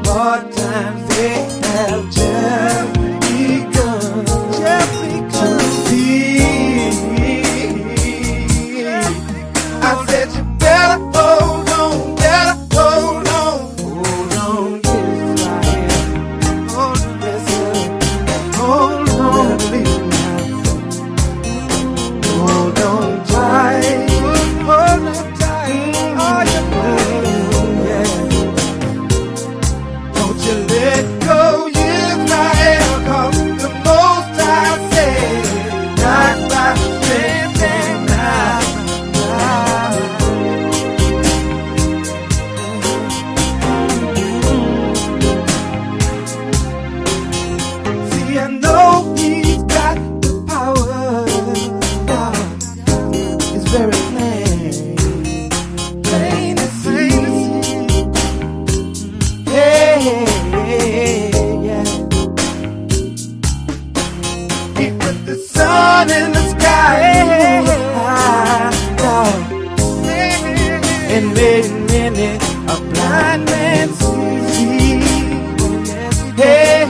hard times they have just begun. To be. I said you better hold on, better hold on. Hold on, Israel. Hold on, yes, sir. Hold on, please. Hold on tight. Hold on tight. Oh, yeah. Don't you let go, Israel, 'cause the Most High said, not by strength and might. See, I know He's got the power. It's very plain. Plain to see. Hey, yeah. He put the sun in the sky. And made many a blind man see. Hey,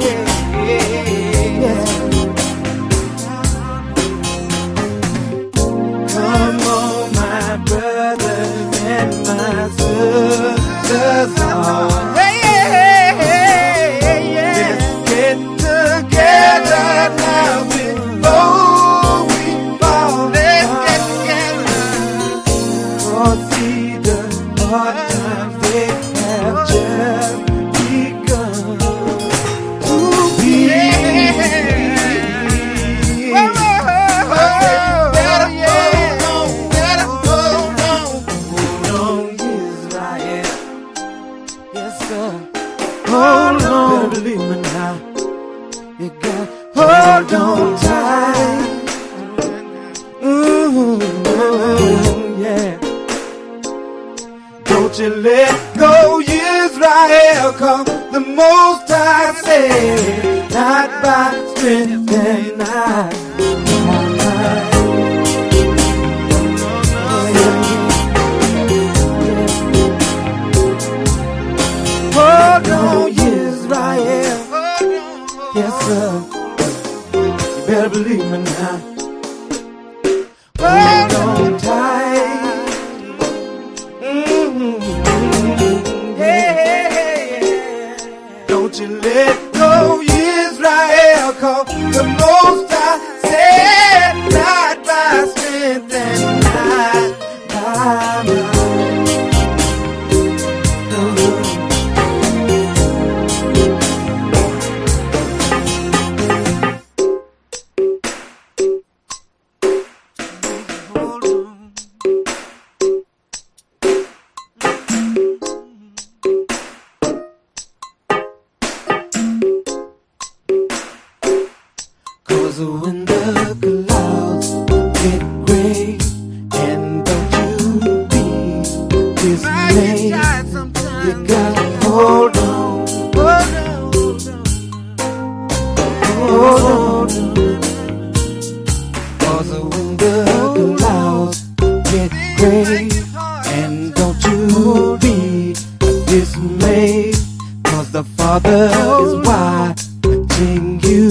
yeah. Come on, my brothers and my sisters, all. Let's get together now before we fall. Let's get together. For see the hard times they have just begun to be. Hold on, believe me now. You got hold on tight. Yeah. Don't you let go, Israel, 'cause the Most High said, not by strength and might. Hold on, Israel. Yes, sir. You better believe me now. Hold on tight. Yeah. Don't you let go, Israel, 'cause the Most High said, not by strength and might, by might. When the clouds get gray, and don't you be dismayed. You gotta hold on, hold on. 'Cause when the clouds get gray, and don't you be dismayed. 'Cause the Father is watching you,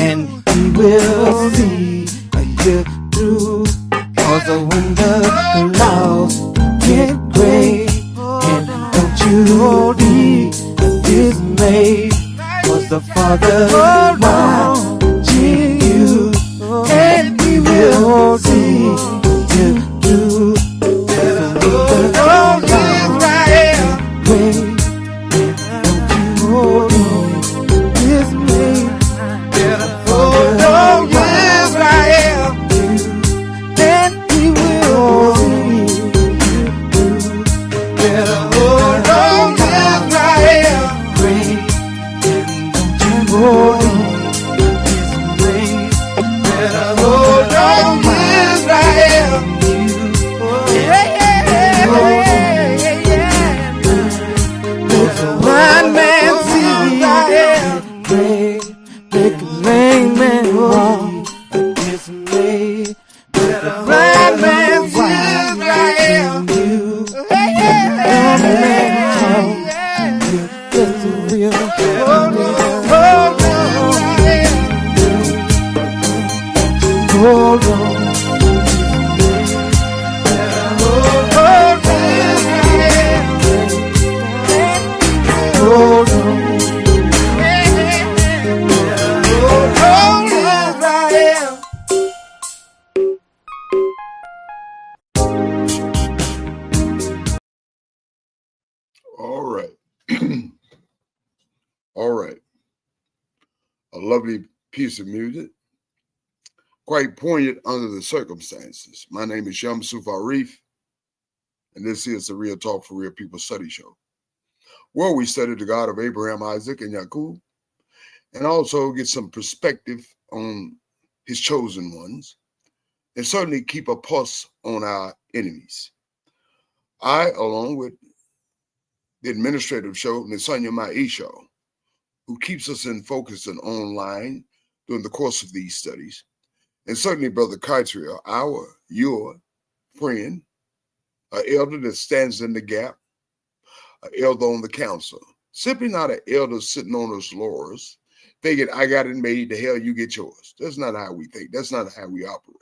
and He will see you through. 'Cause when the clouds get gray, and don't you be dismayed. 'Cause the Father is watching you, and He will see you through. Oh, Israel, gray, and don't you be dismayed. Hold on, Israel, and He will see you through. Better hold on, Israel, pray, and don't you worry. hold on. Hold on, Israel. All right. All right. A lovely piece of music, quite poignant under the circumstances. My name is Shamsu Arif, and this is the Real Talk for Real People study show, where we study the God of Abraham, Isaac, and Yaqub, and also get some perspective on his chosen ones, and certainly keep a pulse on our enemies. I, along with the administrative show, Nisanya Maisha, who keeps us in focus and online during the course of these studies, and certainly Brother Kaitriel, your friend, an elder that stands in the gap, an elder on the council, simply not an elder sitting on his laurels, thinking, I got it made, the hell you get yours. That's not how we think. That's not how we operate.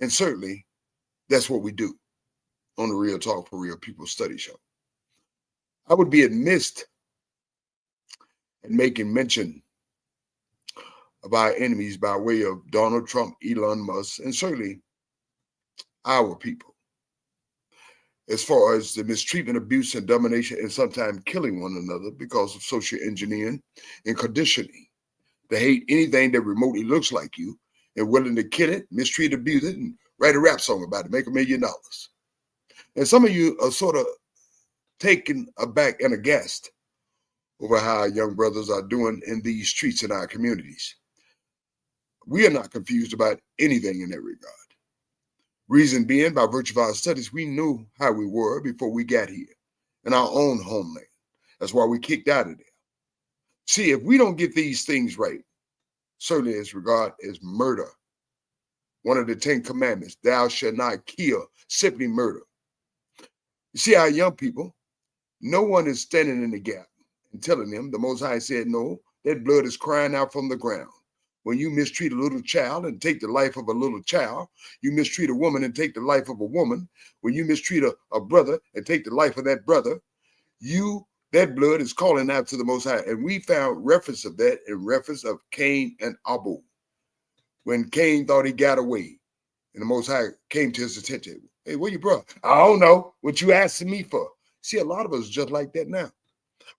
And certainly, that's what we do on the Real Talk for Real People study show. I would be amiss in making mention of our enemies by way of Donald Trump, Elon Musk, and certainly our people, as far as the mistreatment, abuse, and domination, and sometimes killing one another because of social engineering and conditioning to hate anything that remotely looks like you and willing to kill it, mistreat, abuse it, and write a rap song about it, make $1 million. And some of you are sort of taken aback and aghast over how our young brothers are doing in these streets in our communities. We are not confused about anything in that regard. Reason being, by virtue of our studies, we knew how we were before we got here in our own homeland. That's why we kicked out of there. See, if we don't get these things right, certainly as regard as murder, one of the 10 commandments, thou shalt not kill, simply murder. You see, our young people, no one is standing in the gap and telling them, the Most High said, no, that blood is crying out from the ground. When you mistreat a little child and take the life of a little child, you mistreat a woman and take the life of a woman. When you mistreat a brother and take the life of that brother, that blood is calling out to the Most High. And we found reference of that in reference of Cain and Abel. When Cain thought he got away, and the Most High came to his attention. Hey, where you bro? I don't know what you asking me for. See, a lot of us just like that now.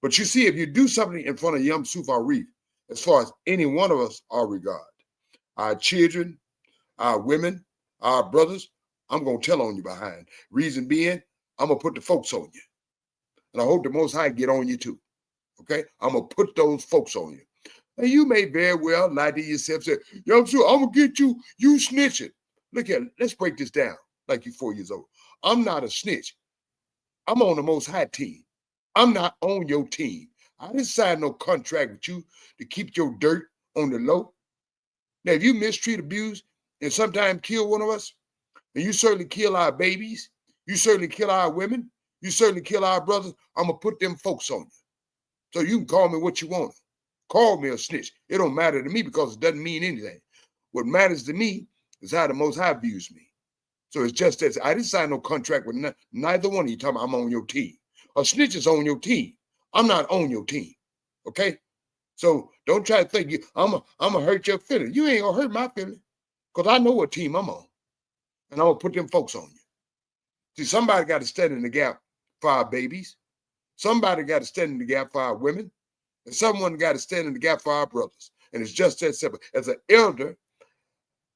But you see, if you do something in front of Yom Suf Arif, as far as any one of us are regard, our children, our women, our brothers, I'm going to tell on you behind. Reason being, I'm going to put the folks on you. And I hope the Most High get on you too. Okay? I'm going to put those folks on you. And you may very well lie to yourself, say, Yom Suf, I'm going to get you, you snitching. Look at it. Let's break this down like you're 4 years old. I'm not a snitch. I'm on the Most High team. I'm not on your team. I didn't sign no contract with you to keep your dirt on the low. Now, if you mistreat, abuse, and sometimes kill one of us, and you certainly kill our babies, you certainly kill our women, you certainly kill our brothers, I'm going to put them folks on you. So you can call me what you want. Call me a snitch. It don't matter to me because it doesn't mean anything. What matters to me is how the Most High views me. So it's just that I didn't sign no contract with neither one of you talking about I'm on your team. A snitch is on your team. I'm not on your team, okay? So don't try to think I'm gonna hurt your feelings. You ain't gonna hurt my feelings because I know what team I'm on, and I'm gonna put them folks on you. See, somebody got to stand in the gap for our babies. Somebody got to stand in the gap for our women, and someone got to stand in the gap for our brothers. And it's just that simple. As an elder,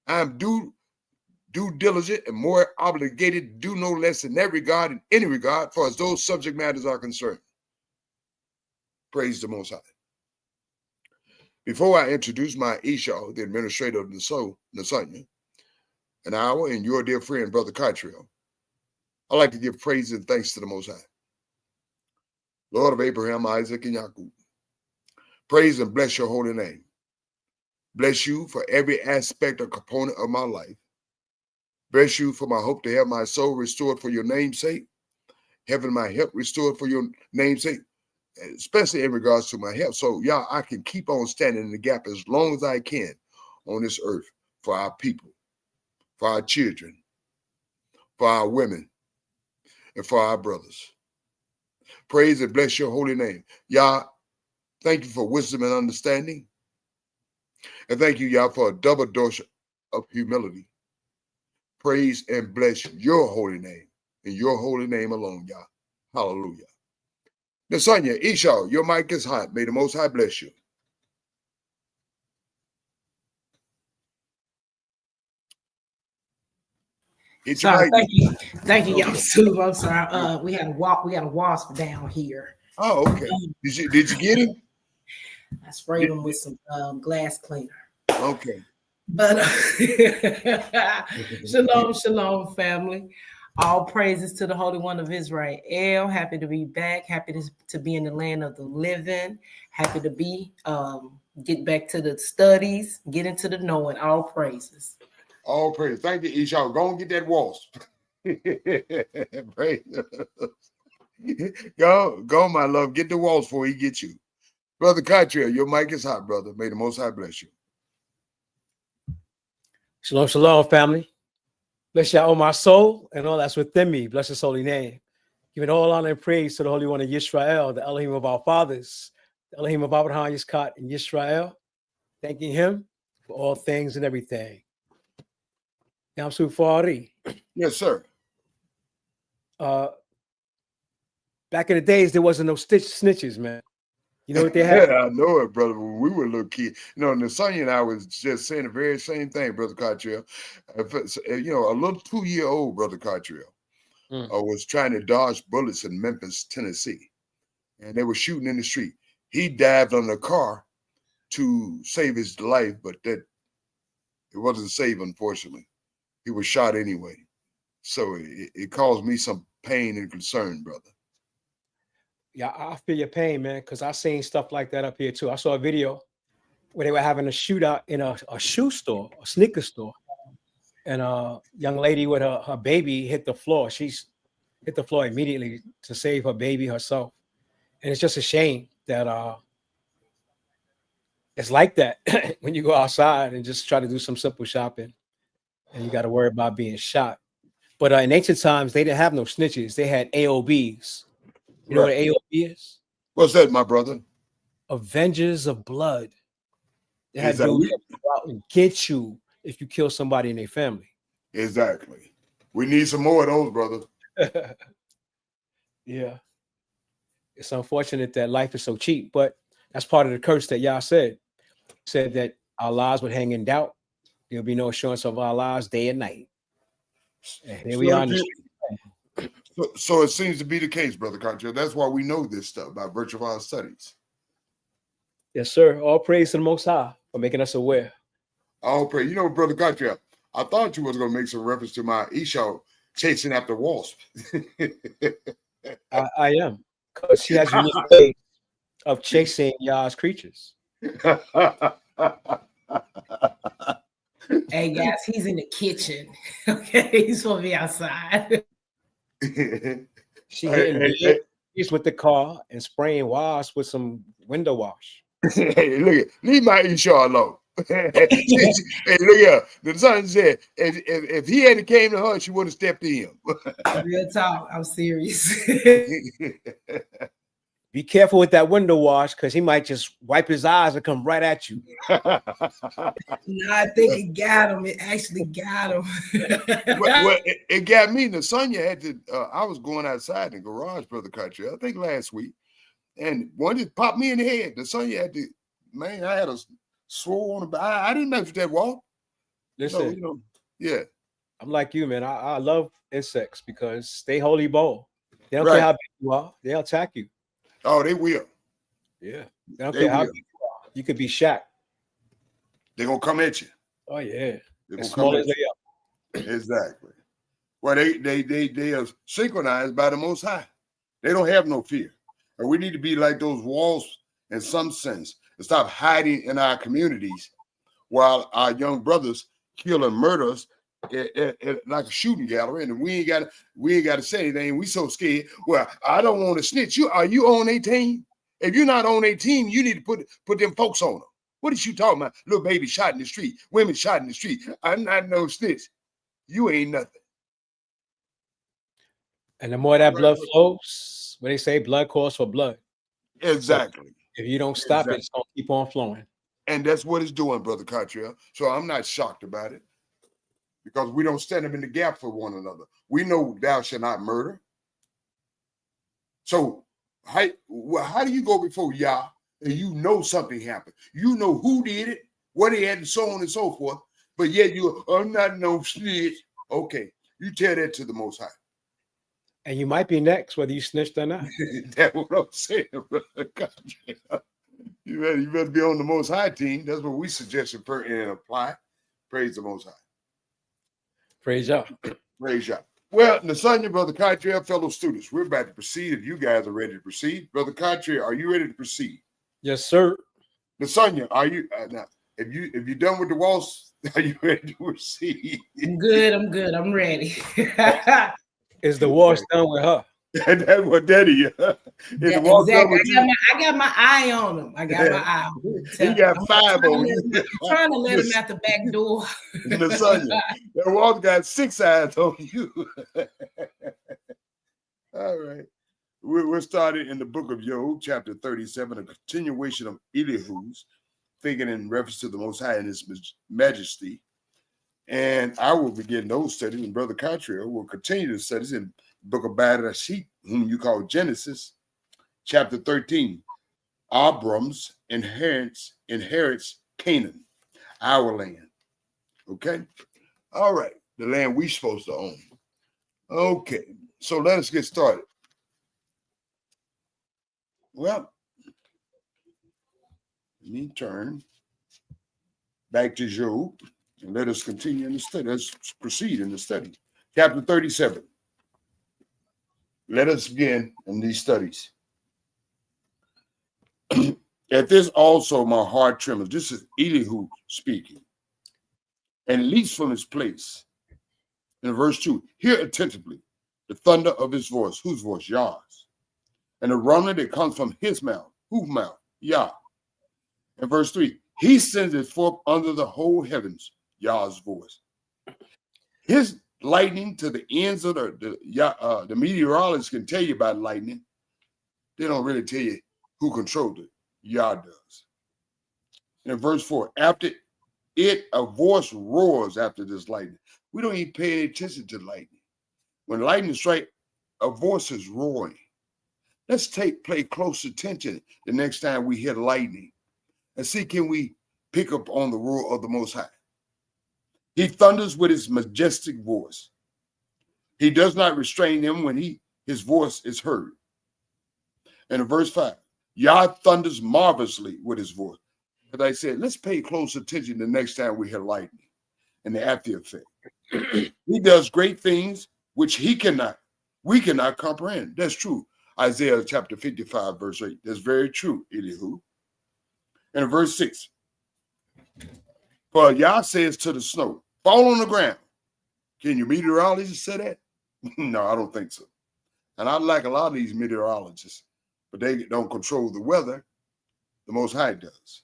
I'm due diligent and more obligated to do no less in that regard, in any regard, for as those subject matters are concerned. Praise the Most High. Before I introduce my Isha, the administrator of the Nasanya, and our and your dear friend, Brother Kaitriel, I'd like to give praise and thanks to the Most High, Lord of Abraham, Isaac, and Yaqub. Praise and bless your holy name. Bless you for every aspect or component of my life. Bless you for my hope to have my soul restored for your name's sake, having my health restored for your name's sake, especially in regards to my health. So, y'all, I can keep on standing in the gap as long as I can on this earth for our people, for our children, for our women, and for our brothers. Praise and bless your holy name. Yah, thank you for wisdom and understanding. And thank you, Yah, for a double dose of humility. Praise and bless your holy name, in your holy name alone, Yah. Hallelujah. Nasanya, Esau, your mic is hot. May the Most High bless you. Sorry, thank you, Sue. I'm sorry. We had a wasp down here. Oh, okay. Did you get him? I sprayed him with some glass cleaner. Okay. But shalom, family. All praises to the Holy One of Israel. Happy to be back. Happy to be in the land of the living. Happy to be get back to the studies, get into the knowing. All praises. All praise. Thank you, Esau. Go and get that wasp. Praise. Go, my love. Get the wasp before he gets you. Brother Cottrell, your mic is hot, brother. May the Most High bless you. Shalom, shalom, family. Bless Yah, oh my soul, and all that's within me. Bless his holy name. Giving all honor and praise to the Holy One of Yisrael, the Elohim of our fathers, the Elohim of Abraham, Yitzchak, and Yisrael. Thanking him for all things and everything. Yam Sufari. Yes, sir. Back in the days, there wasn't no snitches, man. You know what they had? Yeah, I know it, brother. When we were little kids, Nasanya and I was just saying the very same thing, Brother Cottrell. A little 2-year-old Brother Cottrell was trying to dodge bullets in Memphis, Tennessee, and they were shooting in the street. He dived on the car to save his life, but that it wasn't safe, unfortunately. He was shot anyway. So it caused me some pain and concern, brother. Yeah, I feel your pain, man, because I seen stuff like that up here too. I saw a video where they were having a shootout in a shoe store, a sneaker store, and a young lady with her baby hit the floor. She's hit the floor immediately to save her baby herself. And it's just a shame that it's like that when you go outside and just try to do some simple shopping and you got to worry about being shot. But in ancient times, they didn't have no snitches. They had AOBs. You know what an AOB is? What's that, my brother? Avengers of blood. They had dudes that go out and get you if you kill somebody in their family. Exactly. We need some more of those, brother. Yeah. It's unfortunate that life is so cheap, but that's part of the curse that Yah said that our lives would hang in doubt. There'll be no assurance of our lives day and night. And here we are. So it seems to be the case, Brother Cottrell. That's why we know this stuff by virtue of our studies. Yes, sir. All praise to the Most High for making us aware. All praise. Brother Cottrell, I thought you was going to make some reference to my Esau chasing after wasp. I am, because she has unique ways of chasing Yah's creatures. Hey guys, he's in the kitchen. Okay, he's supposed to be outside. She hitting bees with the car and spraying wasps with some window wash. Hey, look at leave my Esau alone. Hey, look at the son said if he hadn't came to her, she would have stepped to him. Real talk, I'm serious. Be careful with that window wash, because he might just wipe his eyes and come right at you. No, I think it got him. It actually got him. well, it got me. The Sonya had to. I was going outside in the garage, Brother Cottrell, I think last week, and one just popped me in the head. The Sonya had to. Man, I had a swore on the. I didn't mess with that wall. Listen, so, yeah. I'm like you, man. I love insects because they holy bold. They don't care how big you are. They'll attack you. Oh, they will. Yeah. They don't care how big you are. You could be Shaq. They're going to come at you. Oh, yeah. As small as they are. Exactly. Well, they are synchronized by the Most High. They don't have no fear. And we need to be like those walls in some sense and stop hiding in our communities while our young brothers kill and murder us like a shooting gallery, and we ain't got to say anything. We so scared. Well, I don't want to snitch. Are you on a team? If you're not on a team, you need to put them folks on them. What is you talking about? Little baby shot in the street, women shot in the street. I'm not no snitch. You ain't nothing. And the more that blood flows, what they say, blood calls for blood. Exactly. So if you don't stop Exactly. it, it's gonna keep on flowing. And that's what it's doing, Brother Cottrell. So I'm not shocked about it because we don't stand up in the gap for one another. We know thou shalt not murder. So how do you go before Yah and you know something happened? You know who did it, what he had, and so on and so forth. But yet I'm not no snitch. Okay, you tell that to the Most High. And you might be next, whether you snitched or not. That's what I'm saying, Brother Cottrell. You better be on the Most High team. That's what we suggest and apply. Praise the Most High. Praise Yah. Praise Yah. Well, Nasanya, Brother Cottrell, fellow students, we're about to proceed. If you guys are ready to proceed, Brother Cottrell, are you ready to proceed? Yes, sir. Nasanya, are you now? If you done with the waltz, are you ready to proceed? I'm good. I'm ready. Is the waltz done with her? That's what Daddy. Exactly. I got my eye on him. I got my eye on him. He got 5 on you. I'm trying to let him out the back door. Nasanya, that waltz got 6 eyes on you. All right. We're starting in the book of Job, chapter 37, a continuation of Elihu's, thinking in reference to the Most High and His Majesty. And I will begin those studies, and Brother Cottrell will continue the studies in the book of Bereshit, whom you call Genesis, chapter 13. Abram's inherits Canaan, our land. Okay? All right. The land we're supposed to own. Okay. So let us get started. Well, let me turn back to Job and let us continue in the study. Let's proceed in the study. Chapter 37. Let us begin in these studies. At this also my heart trembles. This is Elihu speaking. And leaps from his place. In verse 2, hear attentively the thunder of his voice. Whose voice? Yah's. And the rumbling that comes from his mouth. Whose mouth? Yah. In verse 3, he sends it forth under the whole heavens. Yah's voice. His lightning to the ends of the meteorologists can tell you about lightning. They don't really tell you who controlled it. Yah does. In verse 4, after it, a voice roars after this lightning. We don't even pay any attention to lightning. When lightning strikes, a voice is roaring. Let's play close attention the next time we hear lightning and see, can we pick up on the roar of the Most High? He thunders with his majestic voice. He does not restrain them when his voice is heard. And in verse 5, Yah thunders marvelously with his voice. As I said, let's pay close attention the next time we hear lightning and the after effect. He does great things which we cannot comprehend. That's true. Isaiah chapter 55, verse 8. That's very true, Elihu. And in verse 6, for Yah says to the snow, fall on the ground. Can your meteorologists say that? No, I don't think so. And I like a lot of these meteorologists, but they don't control the weather. The Most High does.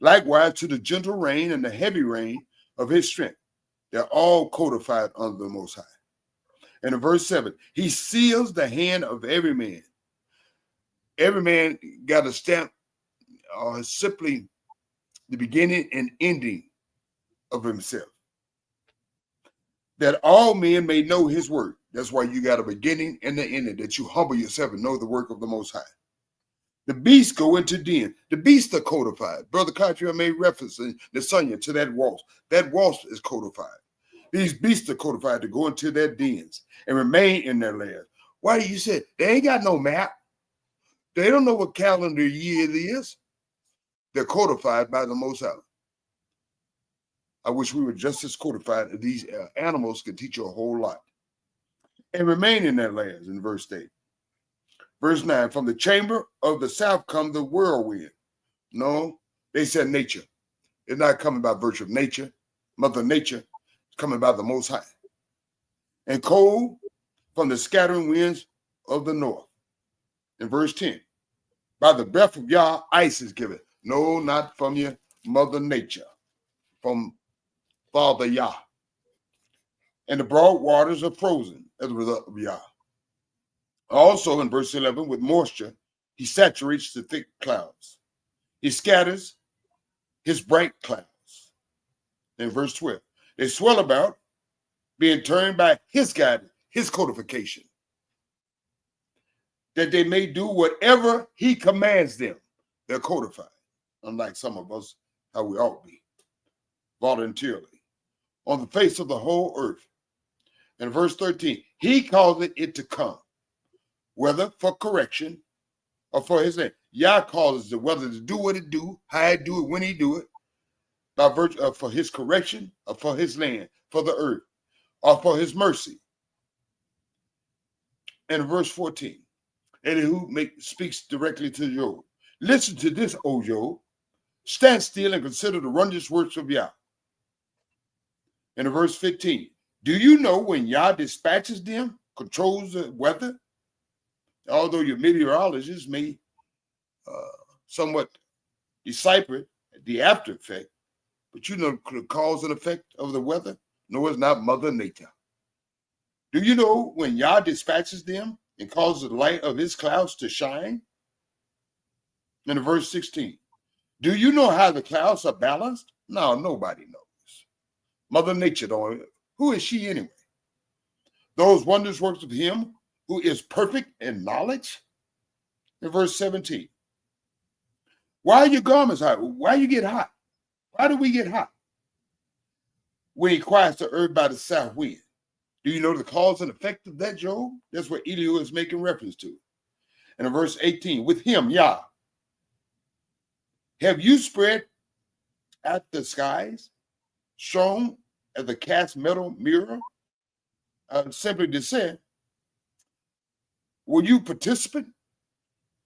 Likewise, to the gentle rain and the heavy rain of his strength. They're all codified under the Most High. And in verse 7, he seals the hand of every man. Every man got a stamp, simply the beginning and ending of himself. That all men may know his word. That's why you got a beginning and the ending, that you humble yourself and know the work of the Most High. The beasts go into den. The beasts are codified. Brother Cottrell made reference in Nasanya to that waltz. That waltz is codified. These beasts are codified to go into their dens and remain in their land. Why do you say they ain't got no map? They don't know what calendar year it is. They're codified by the Most High. I wish we were just as codified. These animals could teach you a whole lot. And remain in their lands in verse 8. Verse 9, from the chamber of the south come the whirlwind. No, they said nature. It's not coming by virtue of nature. Mother Nature is coming by the Most High. And cold from the scattering winds of the north. In verse 10, by the breath of Yah, ice is given. No, not from your Mother Nature. From Father Yah. And the broad waters are frozen as a result of Yah. Also in verse 11, with moisture, he saturates the thick clouds. He scatters his bright clouds. In verse 12, they swirl about, being turned by his guidance, his codification, that they may do whatever he commands them. They're codified, unlike some of us, how we ought to be, voluntarily, on the face of the whole earth. In verse 13, he causes it to come, whether for correction or for his name. Yah causes the weather to do what it do, how it do it, when he do it, by virtue of for his correction or for his land, for the earth, or for his mercy. And verse 14, Elihu speaks directly to Job. Listen to this, O Job. Stand still and consider the wondrous works of Yah. In verse 15, do you know when Yah dispatches them, controls the weather? Although your meteorologists may somewhat decipher the after effect, but you know the cause and effect of the weather? No, it's not Mother Nature. Do you know when Yah dispatches them and causes the light of his clouds to shine? In verse 16, do you know how the clouds are balanced? No, nobody knows. Mother Nature don't. Who is she anyway? Those wondrous works of him who is perfect in knowledge? In verse 17, why are your garments hot? Why you get hot? Why do we get hot? When he quiets the earth by the south wind. Do you know the cause and effect of that, Job? That's what Elihu is making reference to. And in verse 18, with him, Yah, have you spread out the skies, shown as a cast metal mirror? Simply to say, were you participant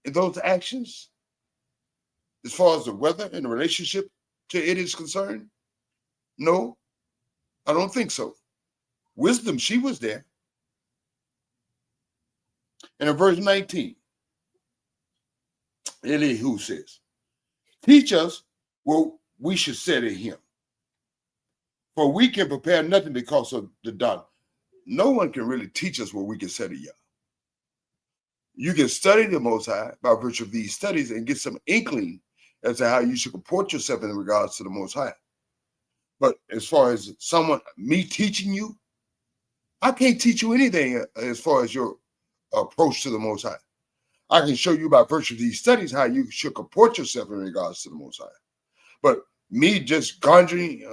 in those actions as far as the weather and the relationship to it is concerned? No, I don't think so. Wisdom, she was there. And in verse 19, Elihu says, teach us what we should say to him, for we can prepare nothing because of the doctrine. No one can really teach us what we can say to Yah. You can study the Most High by virtue of these studies and get some inkling as to how you should comport yourself in regards to the Most High. But as far as me teaching you, I can't teach you anything as far as your approach to the Most High. I can show you by virtue of these studies how you should comport yourself in regards to the Most High. But me just conjuring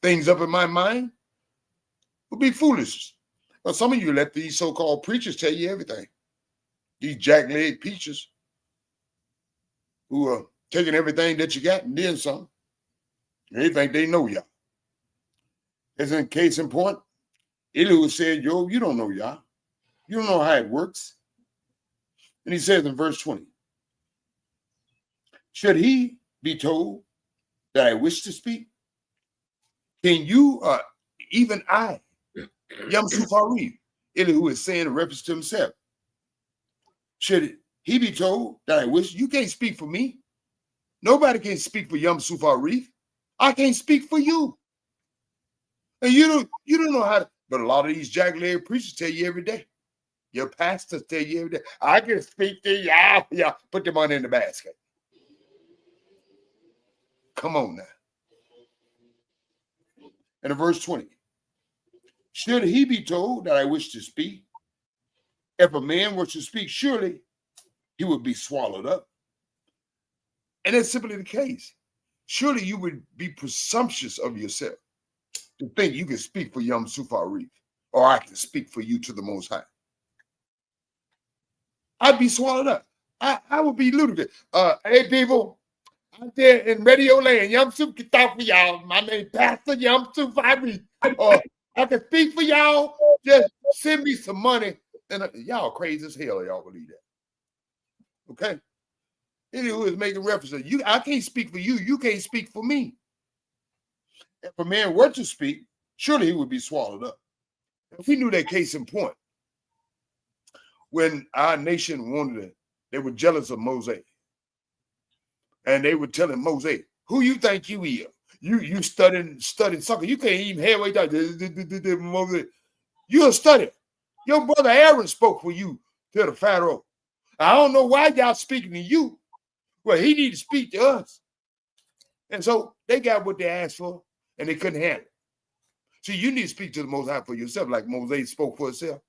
things up in my mind would be foolish. But some of you let these so-called preachers tell you everything. These jack-leg preachers who are taking everything that you got and then some. They think they know Yah. As in case in point, Elihu said, Job, you don't know Yah. You don't know how it works. And he says in verse 20, should he be told that I wish to speak? Can you, even I, Yamsuf Arif, Elihu is saying in reference to himself, should he be told that I wish? You can't speak for me. Nobody can speak for Yamsuf Arif. I can't speak for you. And you don't know how to, but a lot of these jack-leg preachers tell you every day. Your pastors tell you every day, I can speak to Yah. Put the money in the basket. Come on now. And in verse 20, should he be told that I wish to speak? If a man were to speak, surely he would be swallowed up. And that's simply the case. Surely you would be presumptuous of yourself to think you can speak for Yamsuf Arif, or I can speak for you to the Most High. I'd be swallowed up. I would be ludicrous. Hey, people, out there in Radio Land, Yamsuf can talk for y'all. My name is Pastor Yamsuf Arif. I can speak for y'all. Just send me some money. And y'all crazy as hell, y'all believe that. Okay? Elihu is making reference to you. I can't speak for you. You can't speak for me. If a man were to speak, surely he would be swallowed up. If we knew that case in point, when our nation wanted it, they were jealous of Moses. And they were telling Moses, who you think you is? You studying something. You can't even halfway down. Moses, you're a studier. Your brother Aaron spoke for you to the Pharaoh. I don't know why y'all speaking to you. Well, he need to speak to us. And so they got what they asked for, and they couldn't handle it. See, you need to speak to the Most High for yourself, like Moses spoke for himself.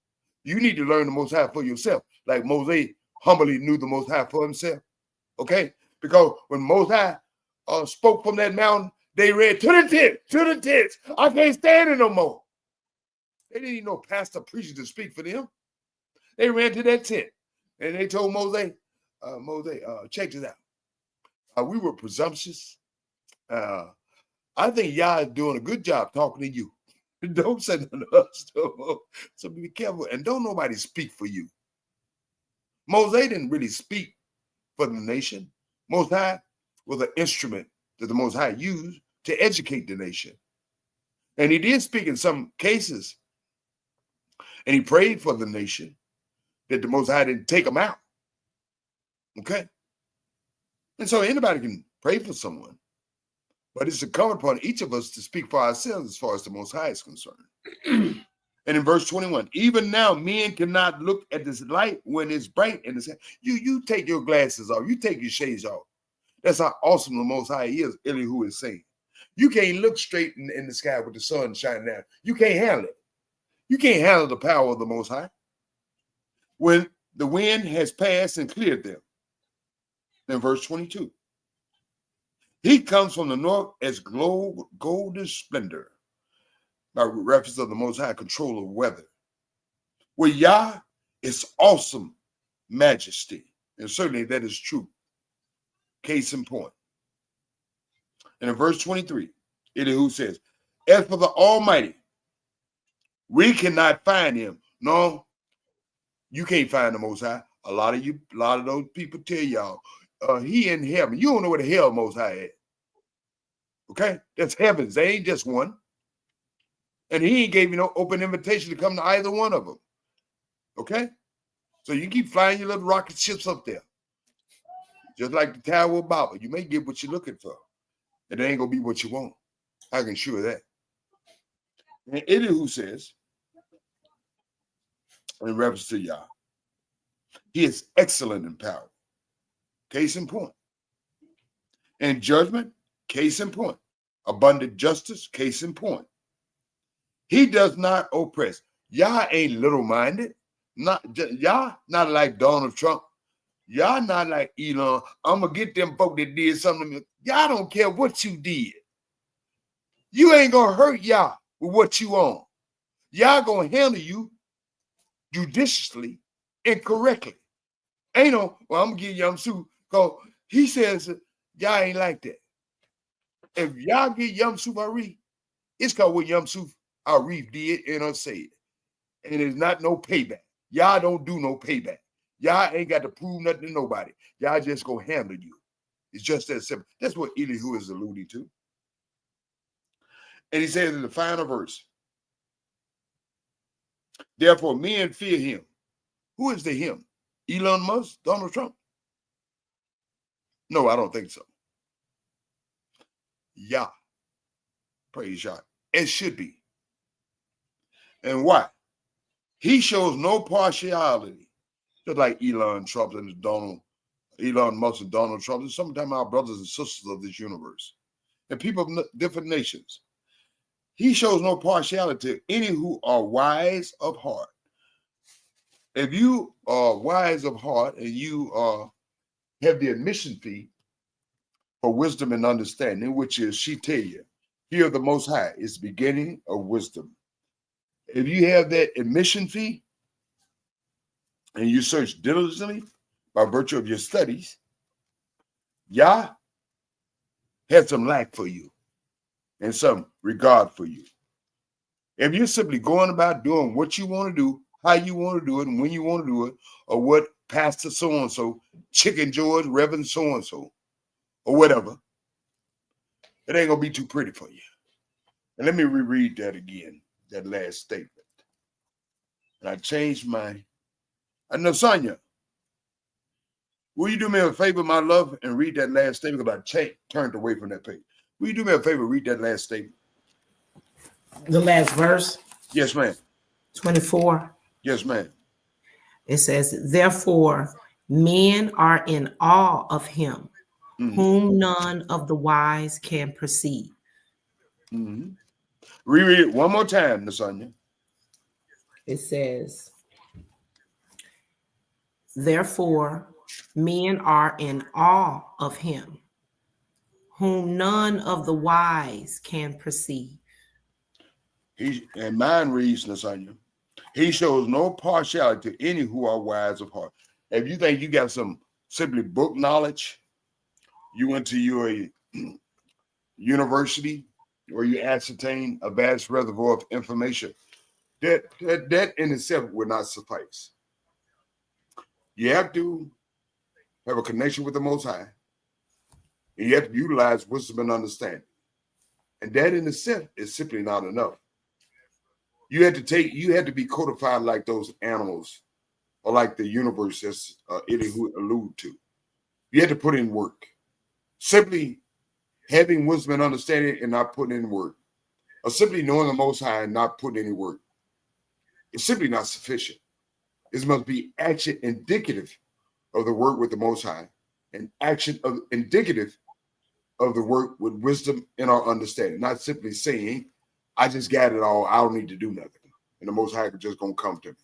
You need to learn the Most High for yourself, like Moses humbly knew the Most High for himself. Okay? Because when Most High spoke from that mountain, they read to the tents. I can't stand it no more. They didn't need no pastor preacher to speak for them. They ran to that tent, and they told Moses, check this out. We were presumptuous. I think y'all is doing a good job talking to you. Don't say nothing to us. So be careful, and don't nobody speak for you. Moses didn't really speak for the nation. Most High was an instrument that the Most High used to educate the nation. And he did speak in some cases, and he prayed for the nation that the Most High didn't take them out. Okay? And so anybody can pray for someone, but it's incumbent upon each of us to speak for ourselves as far as the Most High is concerned. And in verse 21, even now men cannot look at this light when it's bright in the sky. You take your glasses off, you take your shades off. That's how awesome the Most High is, Elihu is saying. You can't look straight in the sky with the sun shining down. You can't handle it. You can't handle the power of the Most High. When the wind has passed and cleared them. In verse 22, he comes from the north as golden splendor, by reference of the Most High control of weather. Where Yah is awesome majesty, and certainly that is true. Case in point. And in verse 23, Elihu says, as for the Almighty, we cannot find him. No, you can't find the Most High. A lot of those people tell y'all, he in heaven. You don't know where the hell Most High is. Okay? That's heavens. They ain't just one. And he ain't gave you no open invitation to come to either one of them. Okay? So you keep flying your little rocket ships up there. Just like the Tower of Babel. You may get what you're looking for. And it ain't going to be what you want. I can assure that. And Elihu says, in reference to Yah, he is excellent in power. Case in point. In judgment, case in point. Abundant justice, case in point. He does not oppress. Yah ain't little-minded. Yah not like Donald Trump. Yah not like Elon. I'm going to get them folk that did something to me. Yah don't care what you did. You ain't going to hurt Yah with what you own. Yah going to handle you judiciously and correctly. Ain't no, well, I'm going to give Yam Su, because he says Yah ain't like that. If Yah get Yam Su Arif, it's called what Yam Su Arif did and unsaid. And it's not no payback. Yah don't do no payback. Yah ain't got to prove nothing to nobody. Yah just gonna handle you. It's just that simple. That's what Elihu is alluding to. And he says in the final verse, therefore men fear him. Who is the him? Elon Musk? Donald Trump? No, I don't think so. Yah. Praise Yah. It should be. And why? He shows no partiality, just like Elon Musk and Donald Trump, and sometimes our brothers and sisters of this universe, and people of different nations. He shows no partiality to any who are wise of heart. If you are wise of heart and you have the admission fee for wisdom and understanding, which is Shitaya, fear of the Most High, is the beginning of wisdom. If you have that admission fee and you search diligently by virtue of your studies, Yah had some lack for you and some regard for you. If you're simply going about doing what you want to do, how you want to do it, and when you want to do it, or what Pastor so-and-so, Chicken George, Reverend so-and-so, or whatever, it ain't going to be too pretty for you. And let me reread that again, that last statement. And I changed my, I know, Sonia, will you do me a favor, my love, and read that last statement? Because I turned away from that page. Will you do me a favor, read that last statement? The last verse? Yes, ma'am. 24. Yes, ma'am. It says, therefore, men are in awe of him, Mhm. whom none of the wise can perceive. Mhm. Reread it one more time, Nasanya. It says, therefore, men are in awe of him, whom none of the wise can perceive. And mine reads, Nasanya, he shows no partiality to any who are wise of heart. If you think you got some simply book knowledge, you went to your university where you ascertain a vast reservoir of information, that in itself would not suffice. You have to have a connection with the Most High, and you have to utilize wisdom and understanding. And that in itself is simply not enough. You had to be codified like those animals, or like the universe, as Elihu alluded to. You had to put in work. Simply having wisdom and understanding and not putting in work, or simply knowing the Most High and not putting any work, it's simply not sufficient. It must be action indicative of the work with the Most High, and action indicative of the work with wisdom and our understanding. Not simply saying, I just got it all, I don't need to do nothing, and the Most High is just going to come to me.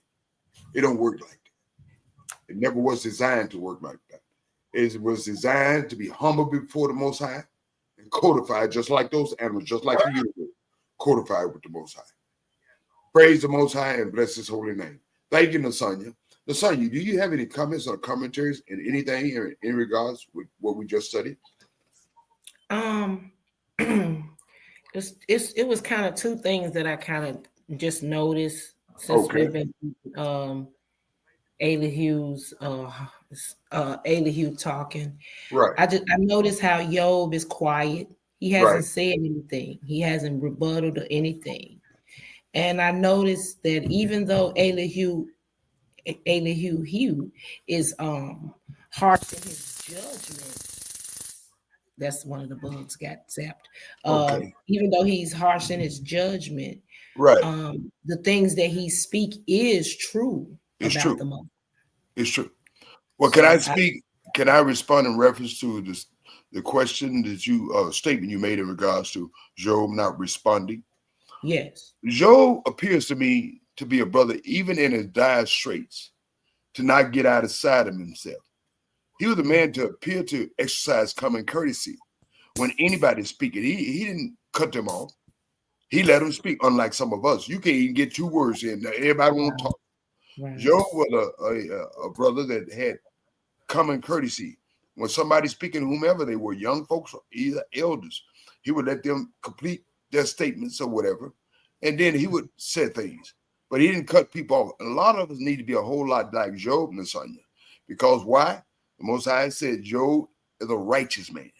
It don't work like that. It never was designed to work like that. It was designed to be humble before the Most High and codified just like those animals, just like the universe, codified with the Most High. Praise the Most High and bless his holy name. Thank you, Nasanya. Nasanya, do you have any comments or commentaries in anything in regards with what we just studied? It was kind of two things that I kind of just noticed since we've been Elihu's Elihu talking. Right. I noticed how Job is quiet. He hasn't said anything. He hasn't rebutted or anything. And I noticed that even though Elihu is harsh in his judgment. That's one of the bugs got zapped. Even though he's harsh in his judgment, right? The things that he speak is true. It's about true. The moment. It's true. Well, can I speak? Can I respond in reference to this, the question that you statement you made in regards to Job not responding? Yes. Job appears to me to be a brother, even in his dire straits, to not get out of sight of himself. He was a man to appear to exercise common courtesy. When anybody's speaking, he didn't cut them off. He let them speak, unlike some of us. You can't even get 2 words in. Everybody want to talk. Right. Job was a brother that had common courtesy. When somebody's speaking, whomever they were, young folks or either elders, he would let them complete their statements or whatever, and then he would say things. But he didn't cut people off. A lot of us need to be a whole lot like Job, Nasanya. Because why? The Most High said Job is a righteous man.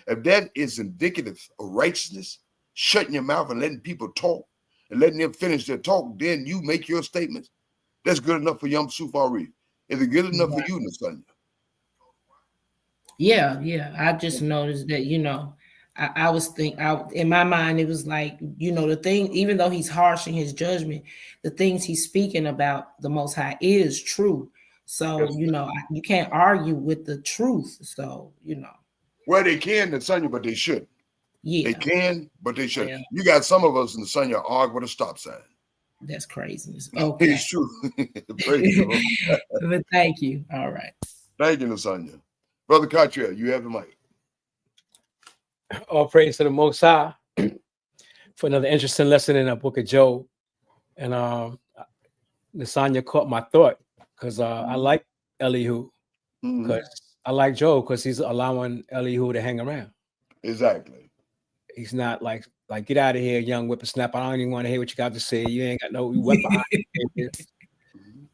If that is indicative of righteousness, shutting your mouth and letting people talk and letting them finish their talk, then you make your statements. That's good enough for Yom Sufari. Is it good enough for you, Nasanya? Yeah. I just noticed that, I was thinking, in my mind, it was like, the thing, even though he's harsh in his judgment, the things he's speaking about the Most High is true. So, you can't argue with the truth. So, Well, they can, Nasanya, but they shouldn't. Yeah. They can, but they shouldn't. Yeah. You got some of us in Nasanya argue with a stop sign. That's craziness. Okay. It's true. But thank you. All right. Thank you, Nasanya. Brother Cottrell, you have the mic. All praise to the Most High for another interesting lesson in the book of Job. And Nasanya caught my thought because I like Elihu because I like Job because he's allowing Elihu to hang around. Exactly. He's not like get out of here, young whippersnapper. I don't even want to hear what you got to say. You ain't got no weapon.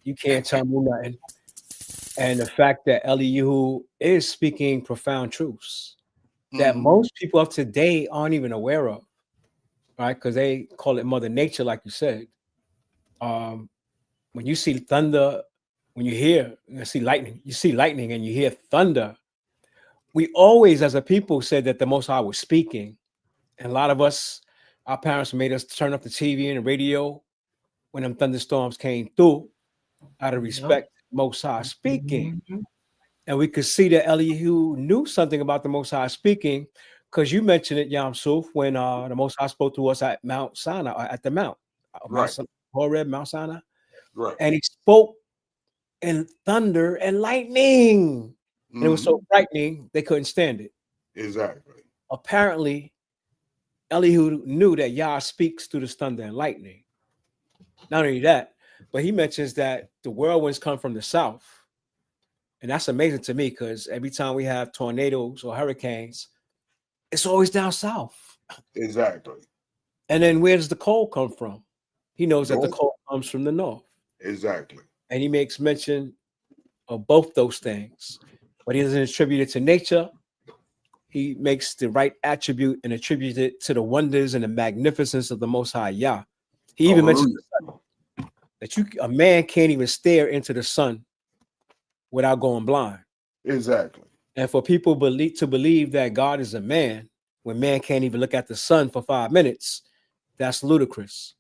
You can't tell me nothing. And the fact that Elihu is speaking profound truths that most people of today aren't even aware of, right? Because they call it Mother Nature, like you said. When you see thunder, when you see lightning and you hear thunder, we always, as a people, said that the Most High was speaking. And a lot of us, our parents made us turn up the TV and the radio when them thunderstorms came through out of respect Most High speaking. Mhm. And we could see that Elihu knew something about the Most High speaking, because you mentioned it, Yam Suf, when the Most High spoke to us at Mount Sinai, at the Mount, Right. Horeb, Mount Sinai, Right. and he spoke in thunder and lightning. And it was so frightening, they couldn't stand it. Exactly. Apparently, Elihu knew that Yah speaks through the thunder and lightning. Not only that, but he mentions that the whirlwinds come from the south. And that's amazing to me, because every time we have tornadoes or hurricanes, it's always down south. Exactly. And then where does the cold come from? He knows that the North. cold comes from the north. Exactly. And he makes mention of both those things. But he doesn't attribute it to nature. He makes the right attribute and attributes it to the wonders and the magnificence of the Most High Yah. He even mentions that a man can't even stare into the sun without going blind. Exactly. And for people to believe that God is a man when man can't even look at the sun for 5 minutes, that's ludicrous.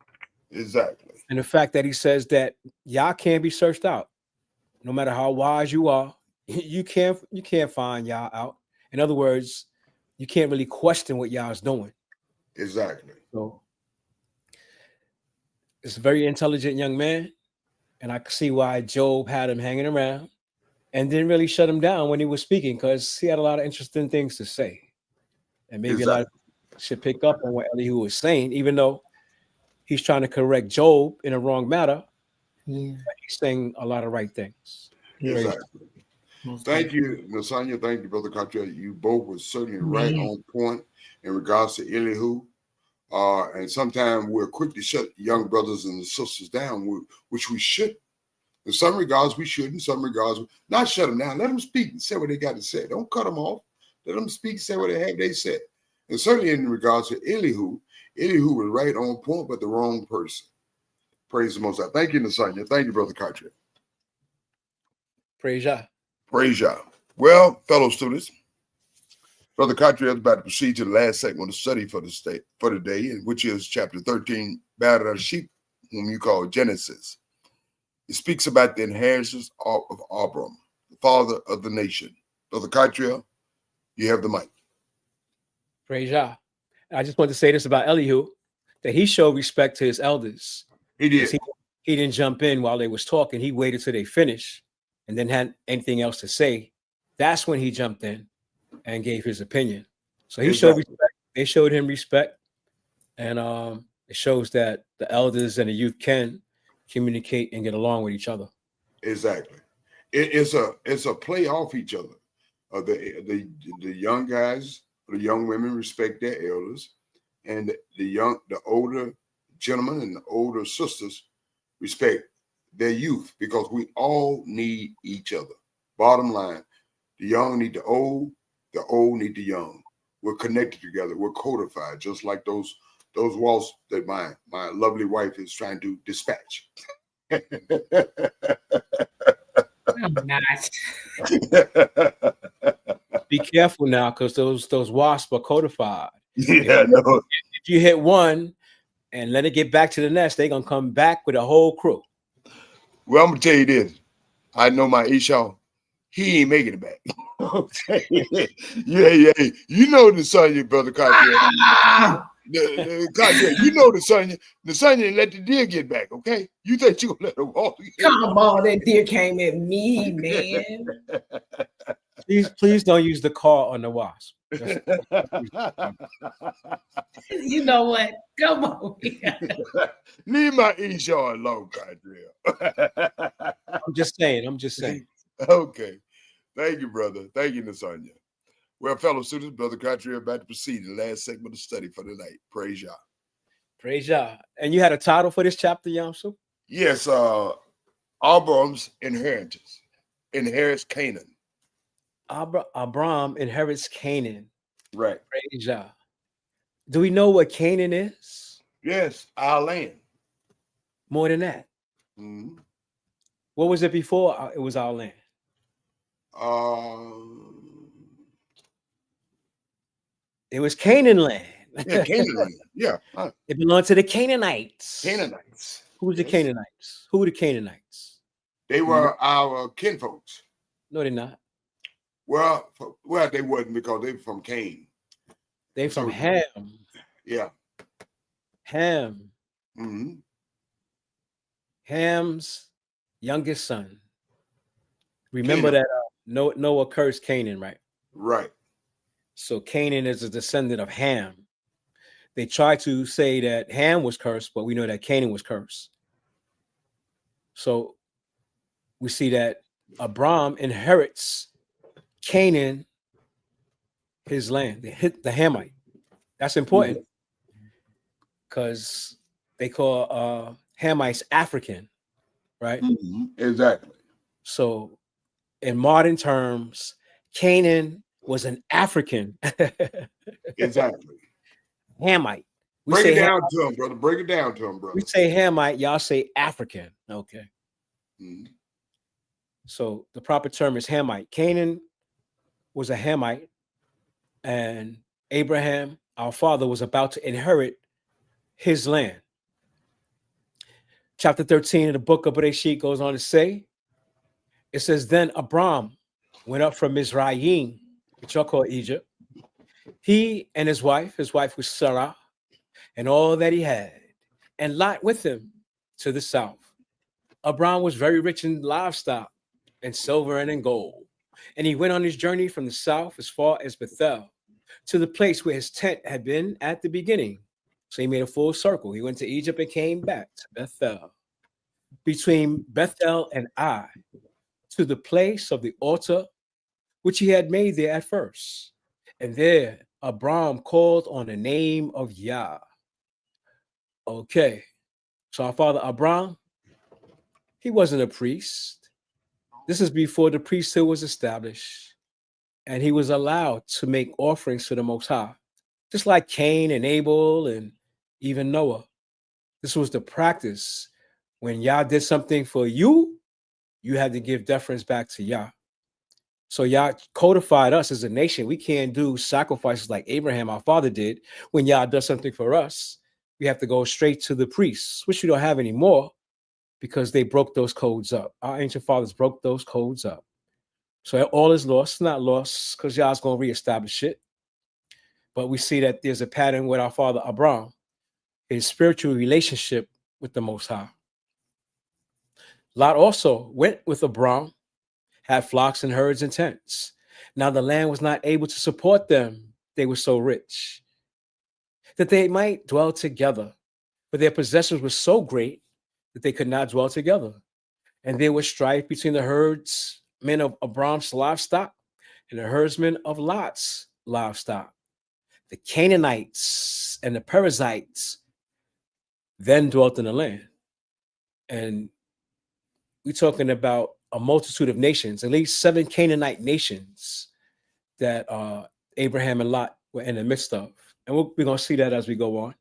Exactly. And the fact that he says that Yah can't be searched out, no matter how wise you are, you can't find Yah out. In other words, you can't really question what Yah is doing. Exactly. So it's a very intelligent young man, and I can see why Job had him hanging around and didn't really shut him down when he was speaking, because he had a lot of interesting things to say. And maybe a lot of people should pick up on what Elihu was saying, even though he's trying to correct Job in a wrong matter. Yeah. He's saying a lot of right things. Exactly. Thank you, Nasanya. Thank you, Brother Cottrell. You both were certainly right on point in regards to Elihu. And sometimes we're quick to shut young brothers and sisters down, which we should. In some regards, we should. In some regards, not shut them down. Let them speak and say what they got to say. Don't cut them off. Let them speak and say what they said. And certainly in regards to Elihu was right on point, but the wrong person. Praise the Most High. Thank you, Nasanya. Thank you, Brother Cottrell. Praise Yah. Praise Yah. Well, fellow students, Brother Cottrell is about to proceed to the last segment of the study for the day, which is chapter 13, Bereshit, whom you call Genesis. It speaks about the inheritance of Abram, the father of the nation. Brother Cottrell, you have the mic. Praise Yah. I just want to say this about Elihu, that he showed respect to his elders. He did. He didn't jump in while they was talking. He waited till they finished and then had anything else to say. That's when he jumped in and gave his opinion. So he showed respect. They showed him respect. And it shows that the elders and the youth can communicate and get along with each other. Exactly. It's a play off each other. The young guys, the young women respect their elders, and the older gentlemen and the older sisters respect their youth, because we all need each other. Bottom line, the young need the old need the young. We're connected together. We're codified, just like those walls that my lovely wife is trying to dispatch. I'm not. Be careful now, because those wasps are codified. Yeah, no. If you hit one and let it get back to the nest, they're gonna come back with a whole crew. Well, I'm gonna tell you this. I know my Esau, he ain't making it back. Okay. Yeah. You know the son, your brother Cottrell. Cottrell, you know the son didn't let the deer get back, okay? You think you gonna let him walk? Come on, that deer came at me, man. Please don't use the car on the wasp. You know what? Come on. Leave my Esau alone, Cottrell. I'm just saying. Okay. Thank you, brother. Thank you, Nasanya. Well, fellow students, Brother Cottrell about to proceed to the last segment of the study for the night. Praise Yah. Praise Yah. And you had a title for this chapter, Yamsu? Yes, Abram's inheritance. Inherits Canaan. Abram inherits Canaan. Right. Praise Yah. Do we know what Canaan is? Yes, our land. More than that. Mm-hmm. What was it before it was our land? It was Canaan land. Yeah, Canaan land. Yeah. It belonged to the Canaanites. Canaanites. Who's the Canaanites? Who are the Canaanites? They were our kinfolks. No, they're not. Well, they wasn't because they were from Cain. They from So- Ham. Yeah. Ham. Hmm. Ham's youngest son. Remember that Noah cursed Canaan, right? Right. So Canaan is a descendant of Ham. They try to say that Ham was cursed, but we know that Canaan was cursed. So we see that Abram inherits Canaan, his land, the Hamite. That's important because they call Hamites African, right? Exactly. So in modern terms, Canaan was an African Exactly. Hamite. We Break say it down to him, brother. Break it down to him, brother. We say Hamite, y'all say African. Okay. Mhm. So the proper term is Hamite. Canaan was a Hamite, and Abraham, our father, was about to inherit his land. Chapter 13 of the book of Bereshit goes on to say, it says, then Abram went up from Mizraim, which y'all call Egypt. He and his wife was Sarah, and all that he had, and Lot with him to the south. Abram was very rich in livestock and silver and in gold. And he went on his journey from the south as far as Bethel, to the place where his tent had been at the beginning. So he made a full circle. He went to Egypt and came back to Bethel. Between Bethel and Ai, to the place of the altar which he had made there at first. And there Abram called on the name of Yah. Okay, so our father Abram, he wasn't a priest. This is before the priesthood was established, and he was allowed to make offerings to the Most High, just like Cain and Abel and even Noah. This was the practice. When Yah did something for you, you had to give deference back to Yah. So Yah codified us as a nation. We can't do sacrifices like Abraham, our father, did. When Yah does something for us, we have to go straight to the priests, which we don't have anymore because they broke those codes up. Our ancient fathers broke those codes up. So all is lost, not lost, because Yah's going to reestablish it. But we see that there's a pattern with our father Abram, his spiritual relationship with the Most High. Lot also went with Abram, had flocks and herds and tents. Now the land was not able to support them. They were so rich that they might dwell together, but their possessions were so great that they could not dwell together. And there was strife between the herdsmen of Abram's livestock and the herdsmen of Lot's livestock. The Canaanites and the Perizzites then dwelt in the land. And we're talking about a multitude of nations, at least 7 Canaanite nations that Abraham and Lot were in the midst of. And we're going to see that as we go on.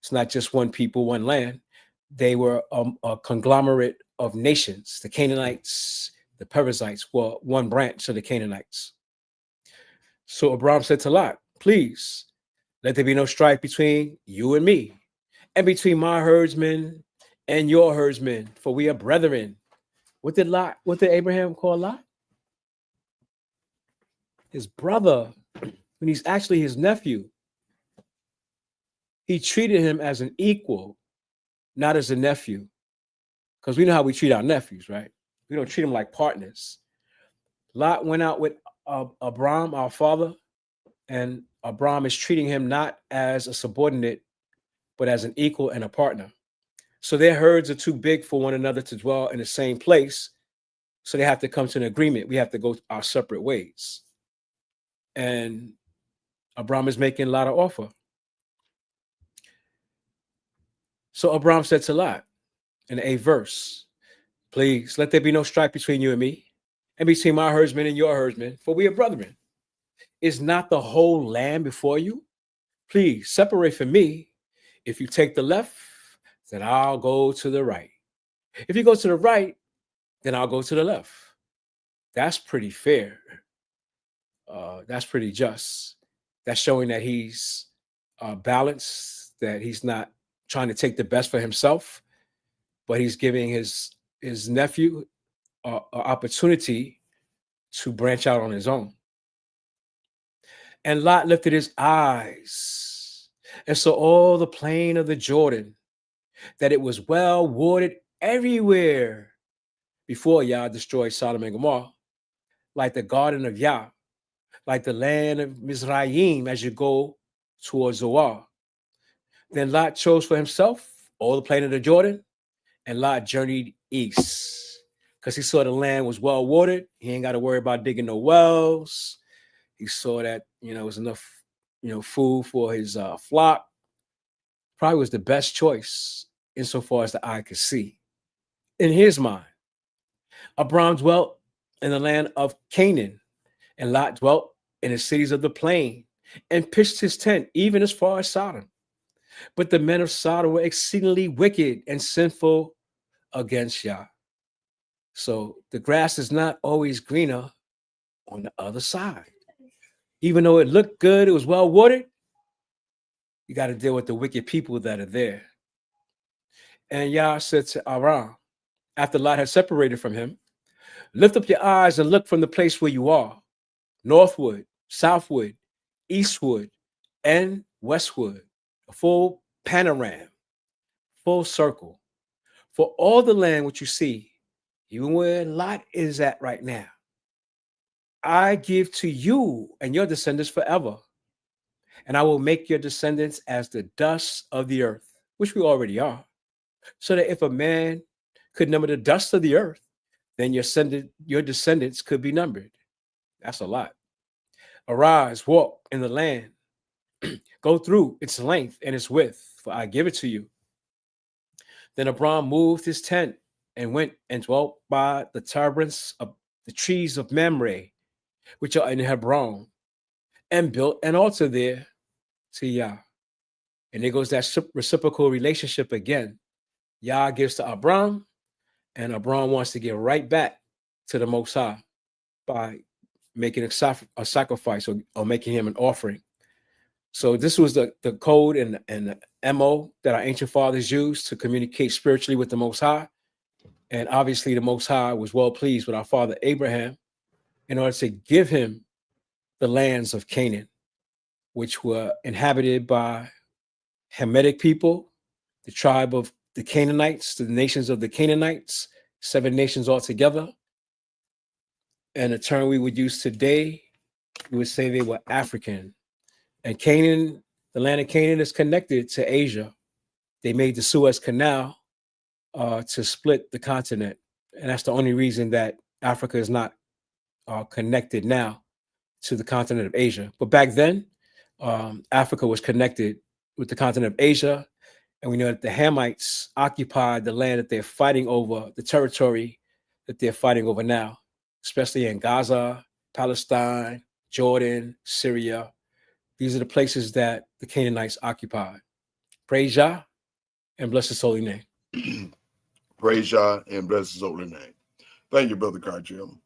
It's not just one people, one land. They were a conglomerate of nations. The Canaanites, the Perizzites were one branch of the Canaanites. So Abram said to Lot, please, let there be no strife between you and me, and between my herdsmen and your herdsmen, for we are brethren. What did Abraham call Lot? His brother, when he's actually his nephew. He treated him as an equal, not as a nephew. Because we know how we treat our nephews, right? We don't treat them like partners. Lot went out with Abram, our father, and Abram is treating him not as a subordinate, but as an equal and a partner. So their herds are too big for one another to dwell in the same place. So they have to come to an agreement. We have to go our separate ways. And Abram is making Lot an offer. So Abram said to Lot in a verse, please let there be no strife between you and me, and between my herdsmen and your herdsmen, for we are brethren. Is not the whole land before you? Please separate from me. If you take the left, then I'll go to the right. If you go to the right, then I'll go to the left. That's pretty fair. That's pretty just. That's showing that he's balanced, that he's not trying to take the best for himself, but he's giving his his nephew an opportunity to branch out on his own. And Lot lifted his eyes and saw all the plain of the Jordan, that it was well watered everywhere before Yah destroyed Sodom and Gomorrah, like the garden of Yah, like the land of Mizraim as you go towards Zoar. Then Lot chose for himself all the plain of the Jordan, and Lot journeyed east because he saw the land was well watered. He ain't got to worry about digging no wells. He saw that, it was enough, food for his flock. Probably was the best choice insofar as the eye could see. In his mind, Abram dwelt in the land of Canaan, and Lot dwelt in the cities of the plain and pitched his tent even as far as Sodom. But the men of Sodom were exceedingly wicked and sinful against Yah. So the grass is not always greener on the other side. Even though it looked good, it was well watered, you got to deal with the wicked people that are there. And Yah said to Aram, after Lot had separated from him, lift up your eyes and look from the place where you are, northward, southward, eastward, and westward, a full panorama, full circle, for all the land which you see, even where Lot is at right now, I give to you and your descendants forever. And I will make your descendants as the dust of the earth, which we already are, so that if a man could number the dust of the earth, then your descendants could be numbered. That's a lot. Arise, walk in the land, go through its length and its width, for I give it to you. Then Abram moved his tent and went and dwelt by the terebinths of the trees of Mamre, which are in Hebron, and built an altar there to Yah. And there goes that reciprocal relationship again. Yah gives to Abram, and Abram wants to give right back to the Most High by making a sacrifice or making him an offering. So this was the code and the MO that our ancient fathers used to communicate spiritually with the Most High. And obviously the Most High was well pleased with our father Abraham in order to give him the lands of Canaan, which were inhabited by Hamitic people, the tribe of the Canaanites, the nations of the Canaanites, 7 nations altogether. And the term we would use today, we would say they were African. And Canaan, the land of Canaan is connected to Asia. They made the Suez Canal to split the continent. And that's the only reason that Africa is not connected now to the continent of Asia. But back then, Africa was connected with the continent of Asia. And we know that the Hamites occupied the land that they're fighting over, the territory that they're fighting over now, especially in Gaza, Palestine, Jordan, Syria. These are the places that the Canaanites occupied. Praise Yah and bless his holy name. Praise Yah and bless his holy name. Thank you, Brother Cargill.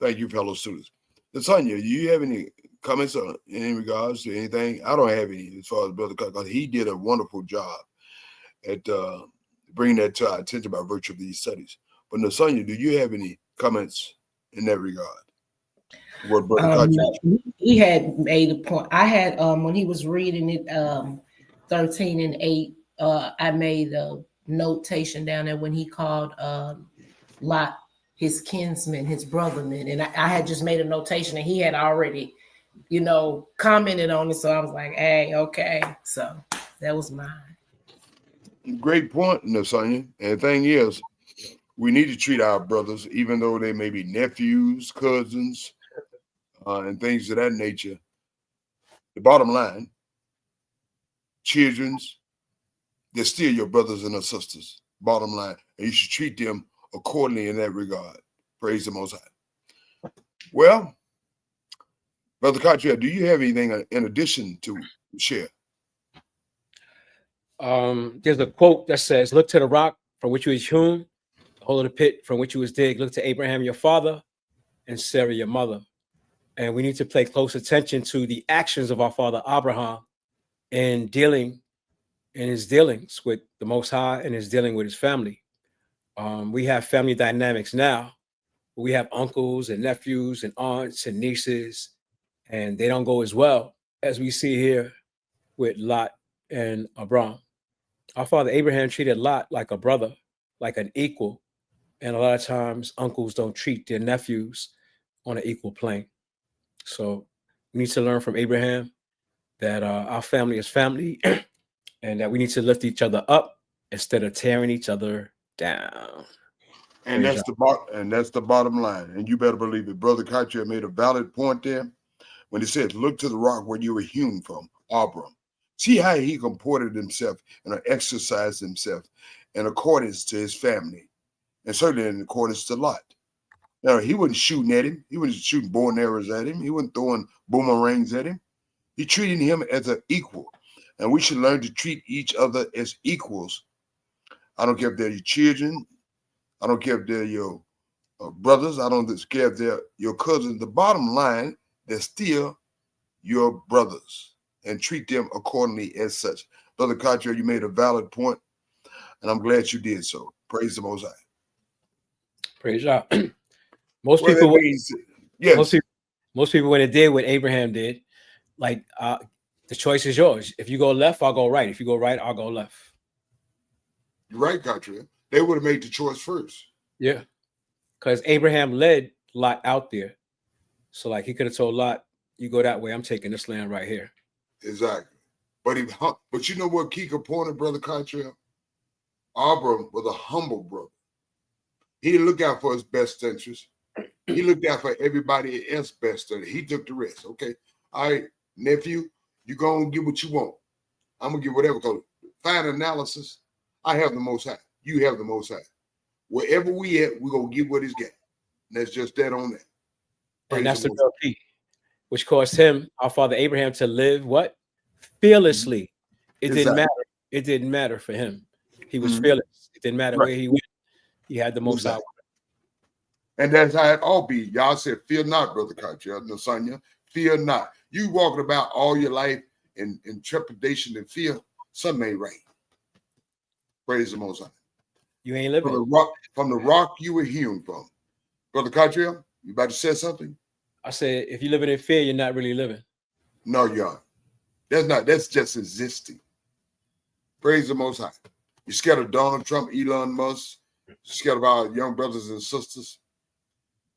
Thank you, fellow students. Lasagna, do you have any comments in regards to anything? I don't have any as far as Brother Cargill. He did a wonderful job at bringing that to our attention by virtue of these studies. But Lasagna, do you have any comments in that regard? What Brother he had made a point. I had when he was reading it 13 and 8, I made a notation down there when he called Lot his kinsman, his brotherman, and I had just made a notation, and he had already, commented on it. So I was like, "Hey, okay." So that was mine. Great point, Lasagna. And the thing is, we need to treat our brothers, even though they may be nephews, cousins, and things of that nature. The bottom line, children's, they're still your brothers and sisters. Bottom line, and you should treat them accordingly in that regard. Praise the Most High. Well, Brother Cartier, do you have anything in addition to share? There's a quote that says, "Look to the rock from which you was hewn, the hole of the pit from which you was digged. Look to Abraham your father and Sarah your mother." And we need to pay close attention to the actions of our father Abraham in his dealings with the Most High and his dealing with his family. We have family dynamics now. We have uncles and nephews and aunts and nieces, and they don't go as well as we see here with Lot and Abram. Our father Abraham treated Lot like a brother, like an equal. And a lot of times uncles don't treat their nephews on an equal plane. So we need to learn from Abraham that our family is family and that we need to lift each other up instead of tearing each other down. And that's the bottom line. And you better believe it. Brother Cartier made a valid point there when he said, look to the rock where you were hewn from, Abram. See how he comported himself and exercised himself in accordance to his family, and certainly in accordance to Lot. Now, he wasn't shooting at him. He wasn't shooting bow and arrows at him. He wasn't throwing boomerangs at him. He treated him as an equal. And we should learn to treat each other as equals. I don't care if they're your children. I don't care if they're your brothers. I don't care if they're your cousins. The bottom line, they're still your brothers, and treat them accordingly as such. Brother Cartier, you made a valid point, and I'm glad you did so. Praise the Most High. Praise God. Most people, yes. Most people, when they did what Abraham did, like the choice is yours. If you go left, I'll go right. If you go right, I'll go left. You're right, Cartier. They would have made the choice first. Yeah, because Abraham led Lot out there, so like he could have told Lot, "You go that way. I'm taking this land right here." Exactly. But you know what key component, Brother Cartier? Abram was a humble brother. He didn't look out for his best interest. He looked out for everybody else's best interest. He took the rest. Okay. All right, nephew, you're going to get what you want. I'm going to get whatever. Because fine analysis, I have the Most High. You have the Most High. Wherever we at, we're going to get what he's got. And that's just that on that. And that's the real key, which caused him, our father Abraham, to live what? Fearlessly. It didn't matter. It didn't matter for him. He was fearless. It didn't matter where he went. He had the Most High. And that's how it all be. Y'all said, fear not, Brother Cartier, Nasanya. Fear not. You walking about all your life in trepidation and fear, something ain't right. Praise the Most High. You ain't living. From the rock you were hewn from. Brother Cartier, you about to say something? I said, if you're living in fear, you're not really living. No, you aren't. That's just existing. Praise the Most High. You scared of Donald Trump, Elon Musk, scared of our young brothers and sisters.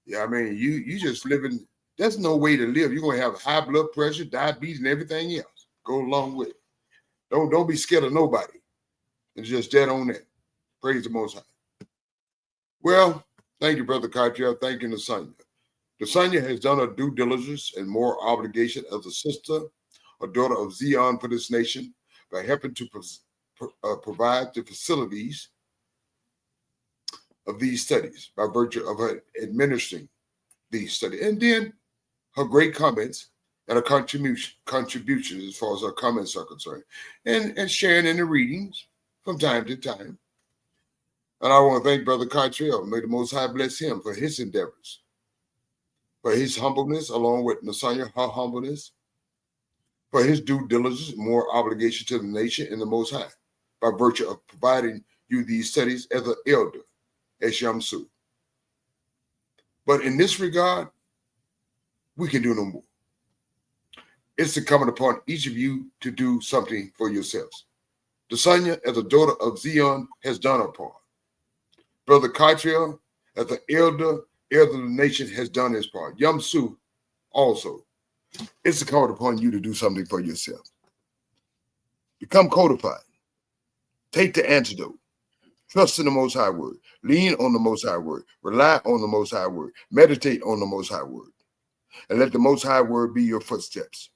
Yeah, I mean, you just living. There's no way to live. You're gonna have high blood pressure, diabetes, and everything else. Go along with it. Don't be scared of nobody. It's just dead on that. Praise the Most High. Well, thank you, Brother Cartier. Thank you, Nasanya. Nasanya has done her due diligence and more obligation as a sister, a daughter of Zion for this nation, by helping to provide the facilities of these studies by virtue of her administering these studies. And then her great comments and her contributions as far as her comments are concerned, and sharing in the readings from time to time. And I want to thank Brother Cartier. May the Most High bless him for his endeavors, for his humbleness, along with Nasanya, her humbleness, for his due diligence, more obligation to the nation and the Most High, by virtue of providing you these studies as an elder, as Yamsu. But in this regard, we can do no more. It's incumbent upon each of you to do something for yourselves. Nasanya, as a daughter of Zion, has done her part. Brother Cartier, as an elder of the nation, has done his part. Yamsu also. It's incumbent upon you to do something for yourself. Become codified. Take the antidote. Trust in the Most High Word. Lean on the Most High Word. Rely on the Most High Word. Meditate on the Most High Word. And let the Most High Word be your footsteps.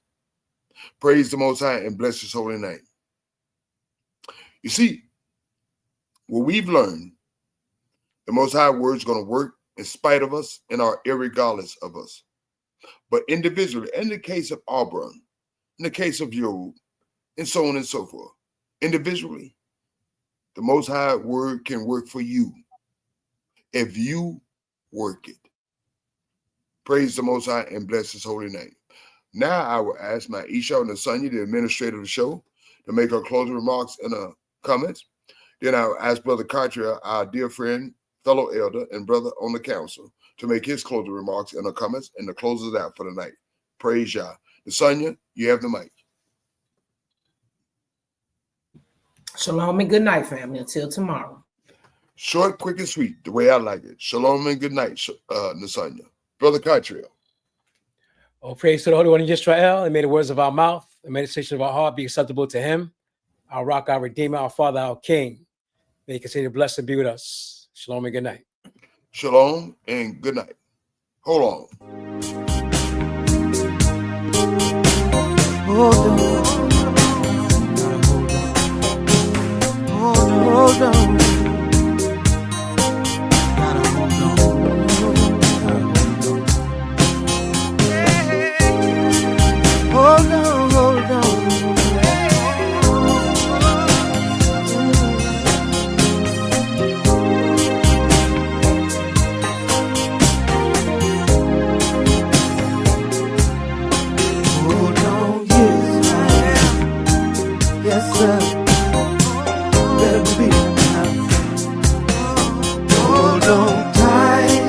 Praise the Most High and bless his holy name. You see, what we've learned, the Most High Word is going to work in spite of us and are irregardless of us. But individually, in the case of Abram, in the case of Job, and so on and so forth, individually, the Most High Word can work for you if you work it. Praise the Most High and bless his holy name. Now I will ask my Isha Nasanya, the administrator of the show, to make her closing remarks and comments. Then I will ask Brother Cottrell, our dear friend, fellow elder, and brother on the council, to make his closing remarks and the comments and to close it out for the night. Praise Yah. Sonia, you have the mic. Shalom and good night, family. Until tomorrow. Short, quick, and sweet, the way I like it. Shalom and good night, Nasanya. Brother Cottrell. Oh, praise to the Holy One of Israel, and may the words of our mouth, the meditation of our heart be acceptable to him, our rock, our redeemer, our father, our king. May he continue to bless and be with us. Shalom and good night. Shalom and good night. Hold on. Hold on. Hold on. Hold on, hold on. Hold on, yes, I am. Yes, sir. Better believe it now. Hold on tight.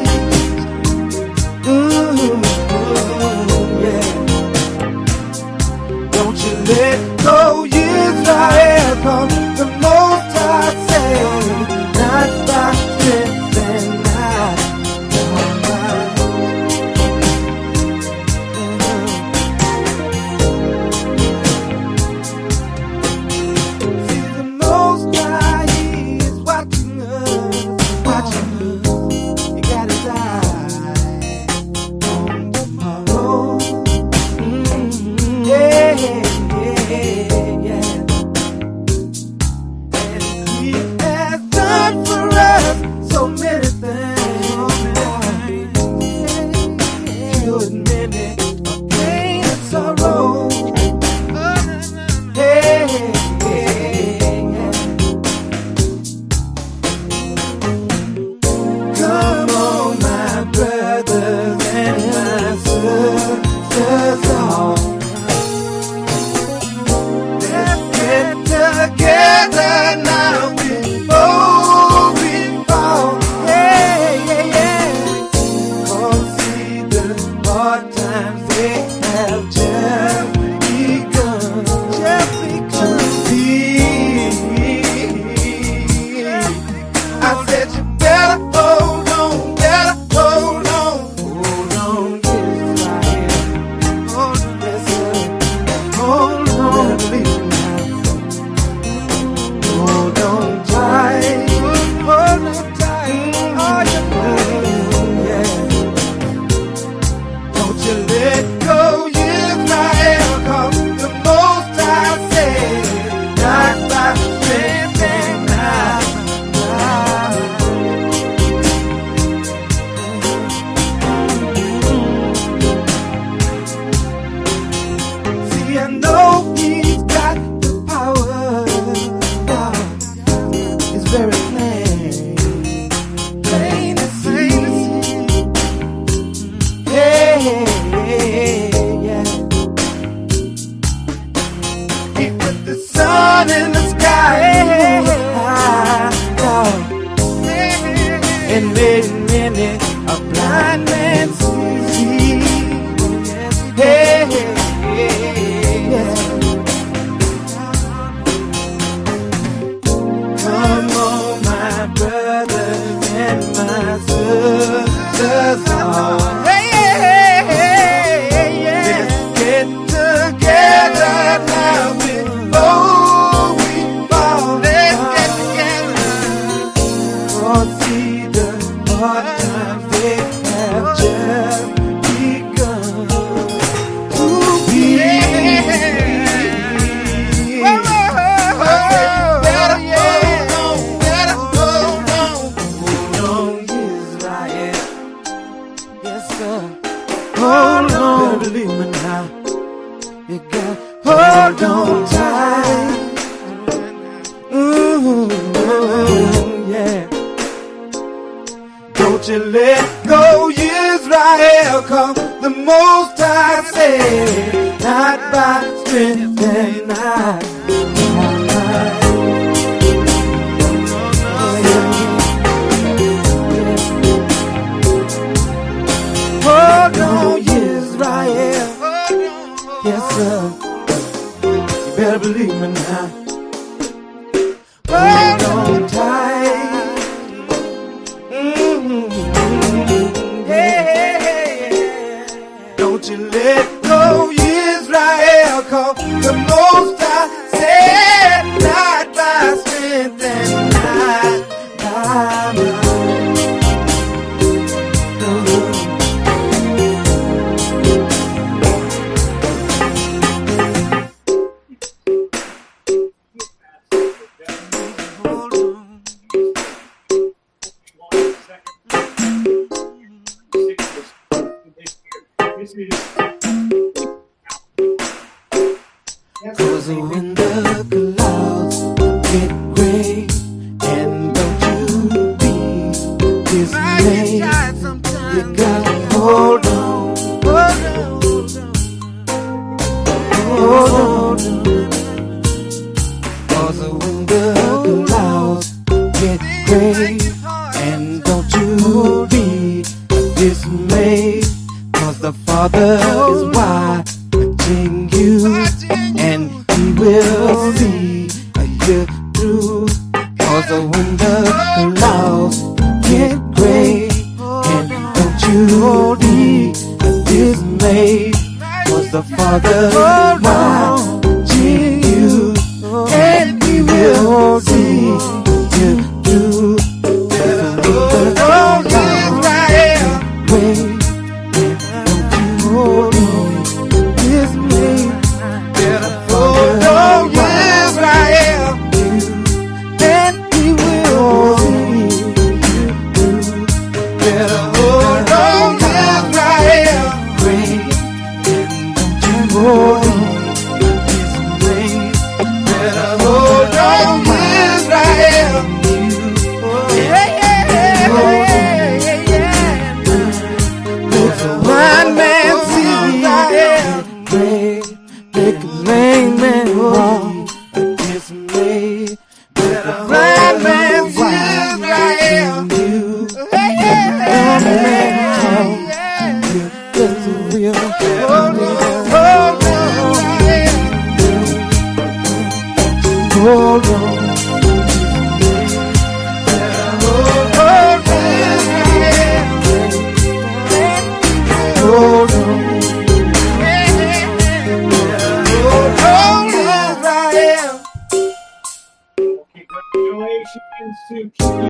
Yeah. Don't you let go, Israel, 'cause the Most High said, not by strength and might, not by. See, the Most High, He is watching us, watching us. You gotta die on tomorrow. Yeah, yeah, yeah. And He has done for us so many things. Cured many of pain and sorrow. Yeah, yeah, yeah. Come on, my brothers and my sisters, all. Let's get together now before we fall. Yeah, yeah, yeah. 'Cause see, the hard times, they have just begun. Just begun. I said you better hold on, better hold on. Hold on, Israel. Hold on, yes, sir. Hold on, believe me now. Hold on tight. Hold on tight. Oh, yeah. Don't you let go, Israel, 'cause the Most High said, not by strength and might. See, I know He's got the power. God is very plain, plain to see. Yeah, yeah. He put the sun in the sky, and made many a blind man see. Hey, yeah. Come on, my brothers and my sisters, all. Hey, yeah. Let's get together now before we fall. Let's get together. Oh, see, the hard times, they have just begun to be. Better hold on, Israel. Yes, sir. Hold on, believe me now. You got hold on tight. Yeah. Don't you let go, Israel, 'cause the Most High said, not by strength and might. yourself. You better believe me now. Hold on tight. Yeah. Don't you let go, Israel, 'cause the Most High said, not by strength and not by might. Cause when the clouds get gray, and don't you be dismayed, you gotta hold on, hold on. Cause when the clouds get gray, and don't you be dismayed, cause the Father is watching you, and He will see you through. Cause when the clouds get gray, and don't you be dismayed, cause the Father is watching